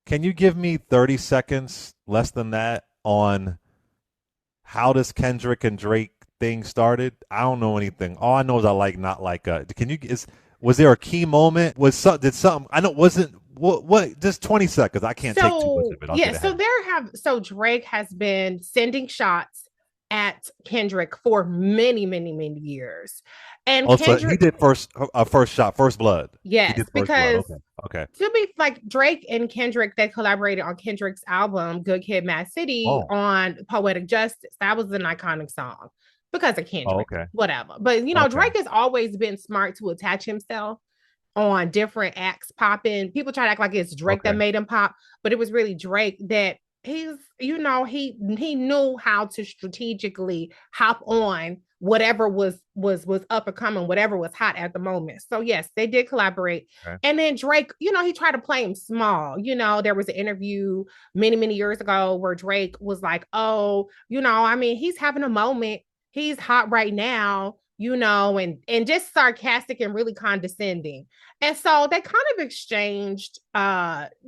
Can you give me 30 seconds, less than that, on how this Kendrick and Drake thing started? I don't know anything. All I know is I like not like. Can you? Was there a key moment? Did something? I know it wasn't. What? Just 20 seconds. I can't take too much So of it. I'll yeah, get ahead of it. so Drake has been sending shots at Kendrick for many, many, many years. And Also, he Kendrick, did first shot, first blood. He yes, did first blood. because Okay. Okay. to be like Drake and Kendrick, they collaborated on Kendrick's album Good Kid, Mad City Oh. on Poetic Justice. That was an iconic song because of Oh. Kendrick, Okay. whatever. But Okay. Drake has always been smart to attach himself on different acts popping. People try to act like it's Drake that Okay. made him pop, but it was really Drake that he knew how to strategically hop on whatever was up and coming, whatever was hot at the moment. So yes, they did collaborate. Okay. And then Drake, he tried to play him small. There was an interview many, many years ago where Drake was like, oh, I mean, he's having a moment. He's hot right now, and just sarcastic and really condescending. And so they kind of exchanged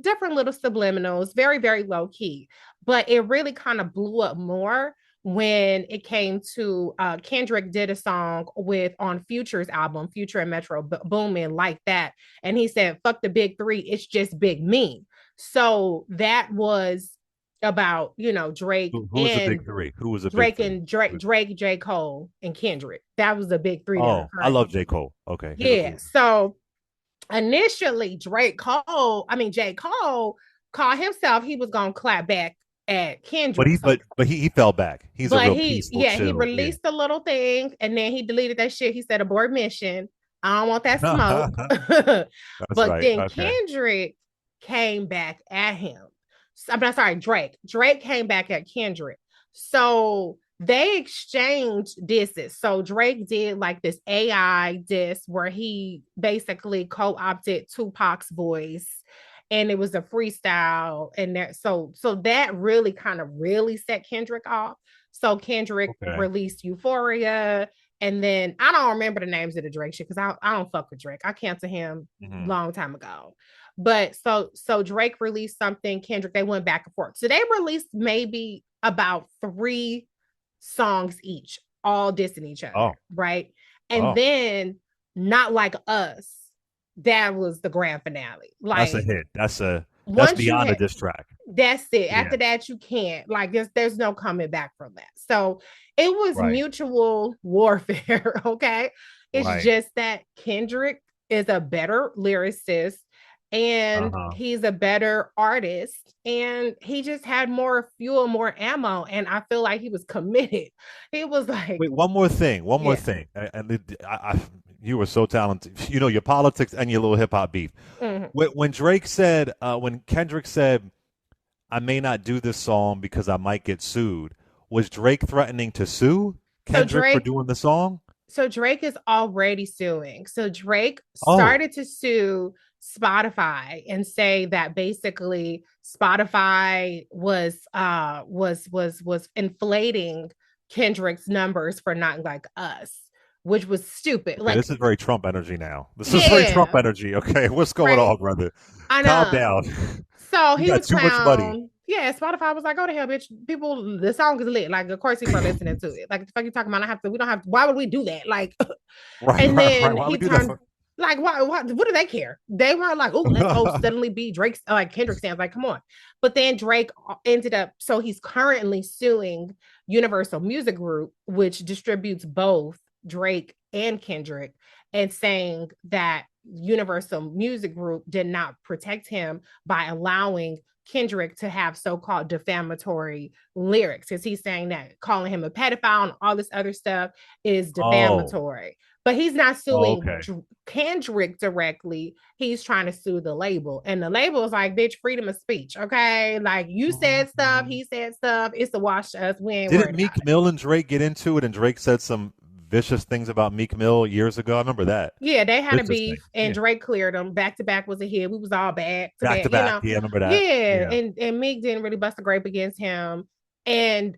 different little subliminals, very, very low key. But it really kind of blew up more when it came to Kendrick did a song with on Future's album, Future and Metro Boomin, like that. And he said, fuck the big three, it's just big me. So that was about, Drake Who was the and big three? Who was the big Drake three? and Drake, J. Cole, and Kendrick. That was the big three that Oh, I occurred. love J. Cole. Okay. Yeah. So initially J. Cole called himself, he was gonna clap back at But Kendrick. he fell back. He's a But real peaceful, he chill. Yeah. released a little thing and then he deleted that shit. He said abort mission. I don't want that smoke. That's But right. then Okay. Kendrick came back at him. I'm not sorry, Drake. Drake came back at Kendrick. So they exchanged disses. So Drake did like this AI diss where he basically co-opted Tupac's voice and it was a freestyle and that really kind of really set Kendrick off. So Kendrick Okay. released Euphoria, and then I don't remember the names of the Drake shit because I don't fuck with Drake. I canceled him Hmm. long time ago. But so Drake released something, Kendrick, they went back and forth. So they released maybe about three songs each, all dissing each other, Oh. right? And Oh. then Not Like Us, that was the grand finale. That's a Like hit. That's once you beyond a had diss track. that's it. Yeah. After that, you can't. Like there's no coming back from that. So it was Right. mutual warfare. Okay. It's Right. just that Kendrick is a better lyricist and Uh-huh. he's a better artist and he just had more fuel, more ammo. And I feel like he was committed. He was like, Wait, one more thing. One more yeah. thing. You were so talented. You know your politics and your little hip hop beef. Mhm. When Drake said, when Kendrick said, "I may not do this song because I might get sued," was Drake threatening to sue So Kendrick for Drake doing the song? So Drake is already suing. So Drake Oh. started to sue Spotify and say that basically Spotify was inflating Kendrick's numbers for Not Like Us, which was stupid. Okay, Like, this is very Trump energy now. This is very Trump yeah, energy. Okay, what's going right. on, brother? I Calm know. down. So You he got was too much money. found. Yeah, Spotify was like, "Go to hell, bitch! People, the song is lit. Like, of course, people are listening to it. Like, the fuck you talking about? I have to. We don't have. Why would we do that? Like, Right, and right, right. then Why he would we do turned that? like, what do they care? They were like, oh, let's go suddenly be Drake's like Kendrick stands. Like, come on. But then Drake ended up, so he's currently suing Universal Music Group, which distributes both Drake and Kendrick, and saying that Universal Music Group did not protect him by allowing Kendrick to have so-called defamatory lyrics, because he's saying that calling him a pedophile and all this other stuff is Oh, defamatory. But he's not suing okay. Kendrick directly. He's trying to sue the label. And the label is like, bitch, freedom of speech. Okay. Like you said stuff, Mhm. he said stuff. It's a wash to us. We ain't Didn't worried about Meek it. Mill and Drake get into it? And Drake said some vicious things about Meek Mill years ago. I remember that. Yeah, they had a Vicious thing. beef and Yeah. Drake cleared them. Back to back was a hit. We was all back to Back back, to back. Yeah, I remember that. Yeah. Yeah. And Meek didn't really bust a grape against him. And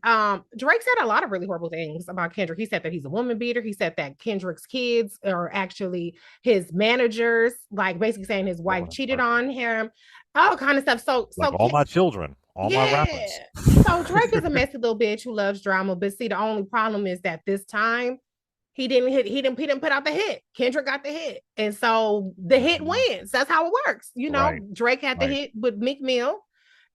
Drake said a lot of really horrible things about Kendrick. He said that he's a woman beater. He said that Kendrick's kids are actually his managers, like basically saying his wife Lord have cheated mercy. on him, all kind of stuff. Like all my children, all my Yeah. rappers. So Drake is a messy little bitch who loves drama. But see, the only problem is that this time he didn't put out the hit. Kendrick got the hit. And so the hit Mhm. wins. That's how it works. Right, Drake had the right. hit with Meek Mill.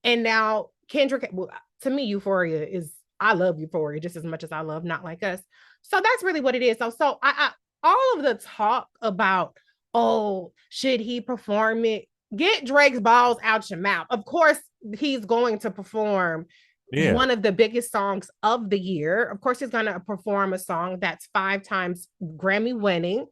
And now Kendrick, well, to me, Euphoria is, I love Euphoria just as much as I love Not Like Us. So that's really what it is. So all of the talk about, oh, should he perform it? Get Drake's balls out your mouth. Of course, he's going to perform Yeah. one of the biggest songs of the year. Of course, he's going to perform a song that's 5 times Grammy winning.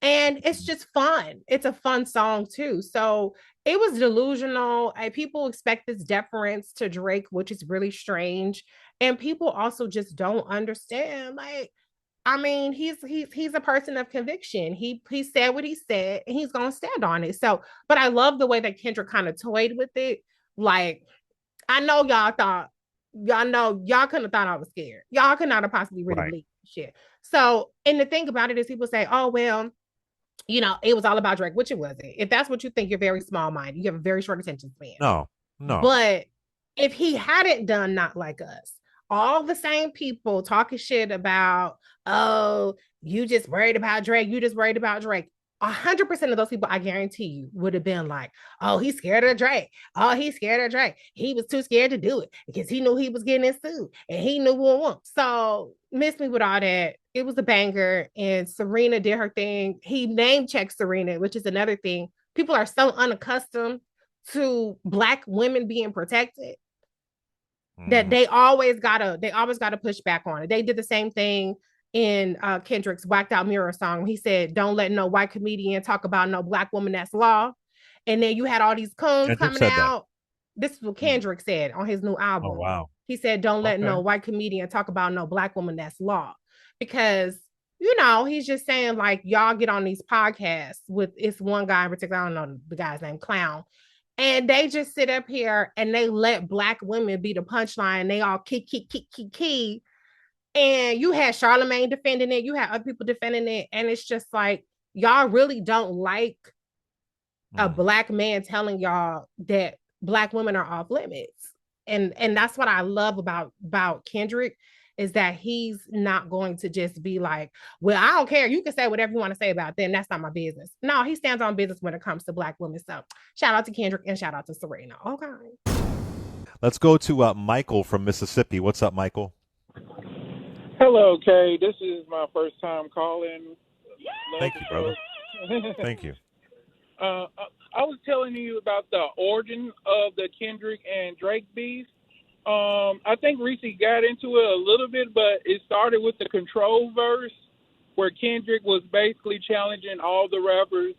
And it's just fun. It's a fun song too. So it was delusional. People expect this deference to Drake, which is really strange. And people also just don't understand. Like, I mean, he's a person of conviction. He said what he said, and he's gonna stand on it. So, but I love the way that Kendrick kind of toyed with it. Like, I know y'all couldn't have thought I was scared. Y'all could not have possibly really Right. believed shit. So, and the thing about it is, people say, "Oh well, it was all about Drake," which it wasn't. If that's what you think, you're very small minded. You have a very short attention span. No, no. But if he hadn't done Not Like Us, all the same people talking shit about, oh, you just worried about Drake, you just worried about Drake. 100% of those people, I guarantee you, would have been like, oh, he's scared of Drake. Oh, he's scared of Drake. He was too scared to do it because he knew he was getting sued and he knew what. So miss me with all that. It was a banger, and Serena did her thing. He name checked Serena, which is another thing. People are so unaccustomed to Black women being protected that Mhm. they always gotta push back on it. They did the same thing in Kendrick's Whacked Out Mirror song. He said, "Don't let no white comedian talk about no Black woman, that's law." And then you had all these coons Kendrick coming said that. out. This is what Mm. Kendrick said on his new Oh album. wow. He said, "Don't let Okay. no white comedian talk about no Black woman, that's law." Because he's just saying, like, y'all get on these podcasts with, it's one guy in particular, I don't know the guy's name, Clown, and they just sit up here and they let Black women be the punchline. They all key. And you had Charlemagne defending it, you had other people defending it, and it's just like, y'all really don't like a Mm. Black man telling y'all that Black women are off limits. And that's what I love about Kendrick, is that he's not going to just be like, well, I don't care. You can say whatever you want to say about them. That's not my business. No, he stands on business when it comes to Black women. So shout out to Kendrick and shout out to Serena. Okay. Let's go to Michael from Mississippi. What's up, Michael? Hello, Kay. This is my first time calling. Love Thank the you, brother. show. Thank you. I was telling you about the origin of the Kendrick and Drake beef. I think Reese got into it a little bit, but it started with the Control verse, where Kendrick was basically challenging all the rappers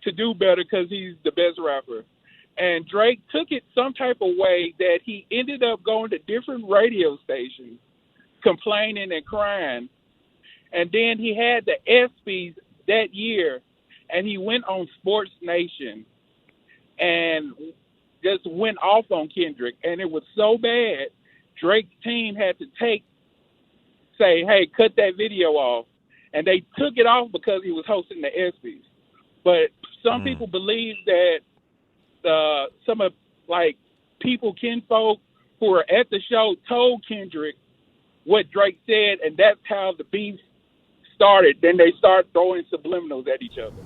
to do better because he's the best rapper. And Drake took it some type of way that he ended up going to different radio stations, complaining and crying. And then he had the ESPYs that year, and he went on Sports Nation and just went off on Kendrick. And it was so bad, Drake's team had to say, hey, cut that video off. And they took it off because he was hosting the ESPYs. But some Mm. people believe that some of, like, kinfolk who were at the show told Kendrick what Drake said, and that's how the beef started. Then they start throwing subliminals at each other.